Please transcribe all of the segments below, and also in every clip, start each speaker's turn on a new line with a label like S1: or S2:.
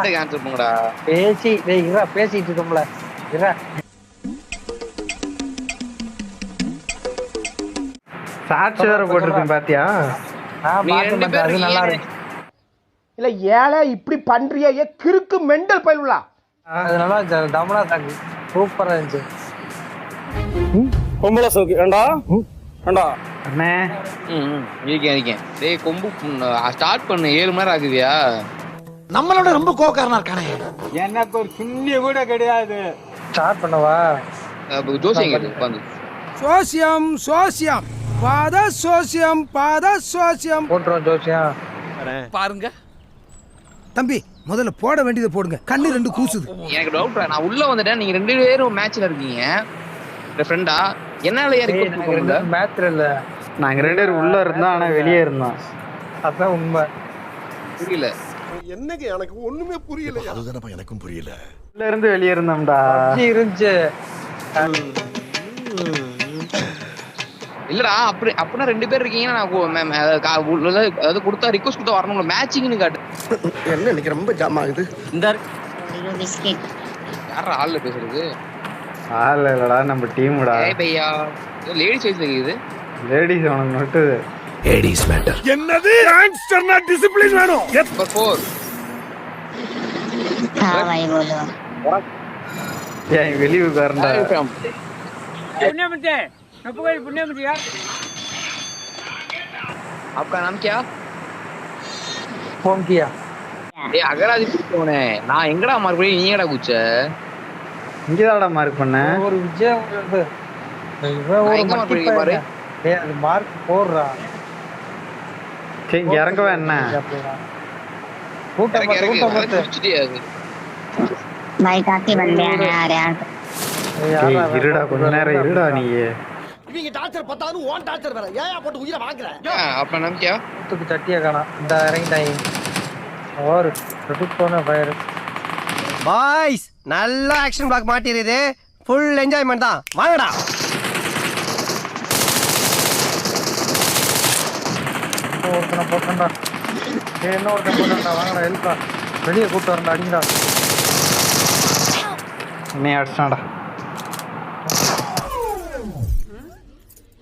S1: Answer பண்ணுங்கடா.
S2: பேசிட்டு இருக்கோம்ல.
S3: சாட்சி வேற போட்டிருக்கேன் பாத்தியா?
S2: அது நல்லா இருக்கு.
S4: இல்ல ஏழை இப்படி பண்றியே கிறுக்கு மெண்டல் பயிலுலா.
S2: அது நல்லா இருந்துச்சு. டமலா தாக்கு சூப்பரா இருந்துச்சு.
S5: பொம்பளை சோக்கு ஏண்டா ஏண்டா
S3: அண்ணே
S1: இருக்கேன். டேய் கொம்பு ஸ்டார்ட் பண்ணு. 7 மணி நேரம் ஆகுதியா?
S4: நம்மளோட ரொம்ப கோவக்காரனா இருக்கானே.
S5: எனக்கு ஒரு சுண்ணி கூட கிடையாது.
S2: ஸ்டார்ட் பண்ணவா?
S1: ஜோசியம் கேட்டு உட்காந்து
S6: சோசியம் சோசியம் பாத சோசியம் பாத சோசியம்
S2: போட்டுரும் ஜோசியம்.
S6: பாருங்க தம்பி, முதல்ல போட வேண்டியதை போடுங்க. கண்ணு 2 கூசுது.
S1: எனக்கு டவுட். நான் உள்ள வந்துட்டேன். நீங்க 2 பேரும் மேட்ச்ல இருக்கீங்க. ஃப்ரெண்டா என்னால
S2: மேட்ச்ல இல்ல.
S3: நாங்க 2 பேரும் உள்ள இருந்தோம், ஆனா வெளியே இருந்தோம்.
S2: அதான் உண்மை.
S1: புரியல
S7: என்னங்க எனக்கு ஒண்ணுமே புரியல. அதுதானப்பா எனக்கும் புரியல.
S3: உள்ள இருந்து வெளியே இருந்தோம்டா.
S2: இருந்துச்சு
S1: இல்லடா. அப்படின்னா 2 பேர் இருக்கீங்கன்னா நான் அதாவது கொடுத்தா ரிக்வஸ்ட் கொடுத்தா வரணும். மேட்சிங்னு காட்டு.
S7: என்ன இன்னைக்கு ரொம்ப ஜாம் ஆகுது.
S5: இந்த
S1: யாரா ஆள்ல பேசுறது?
S3: ஆள் இல்லடா, நம்ம டீம்டா.
S1: ஏய் பையா, லேடிஸ் வைஸ் இருக்குது.
S3: லேடிஸ் உனக்கு மட்டும்
S7: லேடிஸ் மேட்டர்.
S6: என்னது கான்ஸ்டர்னா டிசிப்ளின் வேணும்.
S1: நம்பர் 4.
S8: हां भाई बोलो.
S3: ஏன் வெளியே உட்கார்ந்தா?
S5: புண்ணியமூர்த்தி நப்புகை புண்ணியமூர்த்தி यार.
S1: आपका नाम क्या?
S2: फोन किया.
S1: ஏய் அகராதி குச்சவனே, நான் எங்கடா மார்க் பண்ணி நீ எங்கடா குச்ச?
S3: இங்கதான்டா மார்க் பண்ண.
S2: ஒரு விஜயம் வருது. இவன் ஒரு
S1: எங்க மார்க் பண்ணி பாரு.
S2: டேய் அது மார்க் போடுறா.
S3: சரி இங்க இறங்கவே என்ன?
S2: கூட்டம் மொத்த
S1: குச்சிட்டியா அது?
S8: भाई काफी बंदे हैं यार यार.
S3: ஏய் இருடா, கொஞ்ச நேரம் இருடா. நீ
S7: இவங்க டார்ச்சர் பத்தாது ஓன் டார்ச்சர் வேற. ஏன் போட்டு உயிரை வாங்குற?
S1: आपका नाम क्या?
S2: கூத்துக்கு சட்டியா காணா. இந்த இறங்கிட்டாங்க. और ரிப்பீட் பண்ண ஃபயர்.
S4: பாய்ஸ் நல்ல ஆக்ஷன் பிளாக் மாட்டிருது. ஃபுல் என்ஜாய்மென்ட் தான். வாங்கடா.
S2: ஒருத்தனை போட்டா. என்ன ஒருத்தன் போட்டா. வாங்கடா ஹெல்ப்பா. வெளியே கூட்டு வரண்டா. அடிங்கடா.
S3: நீ அடிச்சாடா.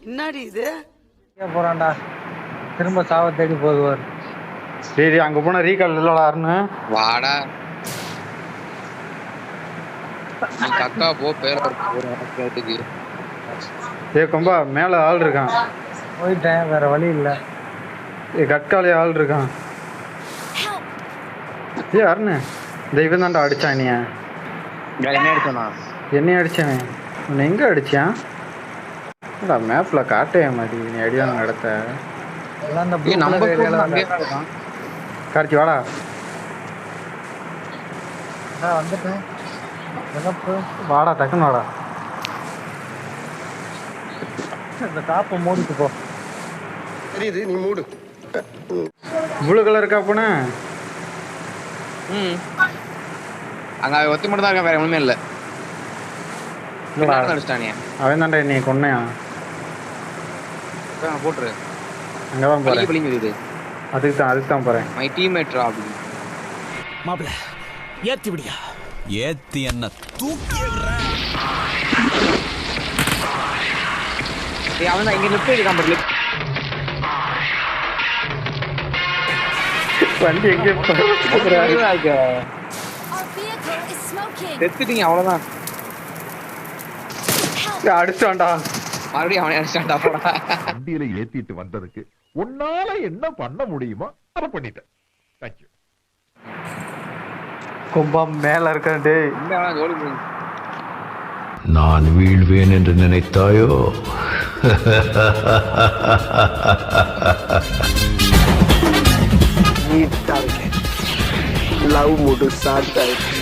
S6: என்னடி இது?
S2: போறான்டா. திரும்ப சாவ தேடி போகுவார்.
S3: சரி அங்க போனா ரீகால் இல்லடாருன்னு.
S1: வாடா நீ கக்கா போ. பேர கேட்டுக்கு.
S3: ஏய் கொம்பா, மேல ஆள் இருக்கான்.
S2: போயிட்டேன், வேற வழி இல்ல.
S3: ஏய் கட்காலே ஆள் இருக்கான். ஏய் அருண், இந்த இவன் தான்டா அடிச்சான். நீ
S1: என்ன அடிச்சனா?
S3: என்னைய அடிச்சானே. உன்னை எங்க அடிச்சான்? மேப்ல காட்டவே மாட்டேங்குது. நீ அடியான நடத்த
S2: எல்லாம் இந்த ப்ளூ கலர் ஏரியால தான்.
S3: கார்த்தி வாடா.
S2: நான் வந்துட்டேன். எனக்கு
S3: வாடா, டக்குன்னு வாடா.
S2: இந்த டாப்பை மூடிட்டு போ.
S7: தெரியுது, நீ மூடு.
S3: ப்ளூ கலர் காப்புனா
S1: அங்க ஒத்தி மட்டும் தான் இருக்க, வேற ஒண்ணுமே இல்ல. அடிச்சிட்டானே
S3: அவன் தான்டா நீ கொன்னையா?
S1: போட்டுரு.
S3: அங்கதான் போறேன்.
S1: பிள்ளைங்க
S3: அதுக்கு தான் போறேன்.
S1: மை டீம்மேட் அப்படி
S6: மாப்ள ஏத்தி விடியா.
S9: ஏத்தி என்ன தூக்கி விடுறேன்.
S1: அவன் தான் இங்க லிஃப்ட் எடுக்காம பாரு.
S3: வண்டி எங்கே
S1: செத்துட்டீங்க அவ்வளவுதான்.
S3: அடிச்சான்டா.
S1: மறுபடியும் அவனை அடிச்சான்டா.
S10: வண்டியில ஏத்திட்டு வந்ததுக்கு உன்னால என்ன பண்ண முடியுமோ அதை பண்ணிட்டேன். தேங்க்யூ.
S3: கும்பம் மேல இருக்காண்டே.
S9: நான் வீழ்வேன் என்று நினைத்தாயோ?
S7: லவ் மூடு ஸ்டார்ட் ஆயிடுச்சு.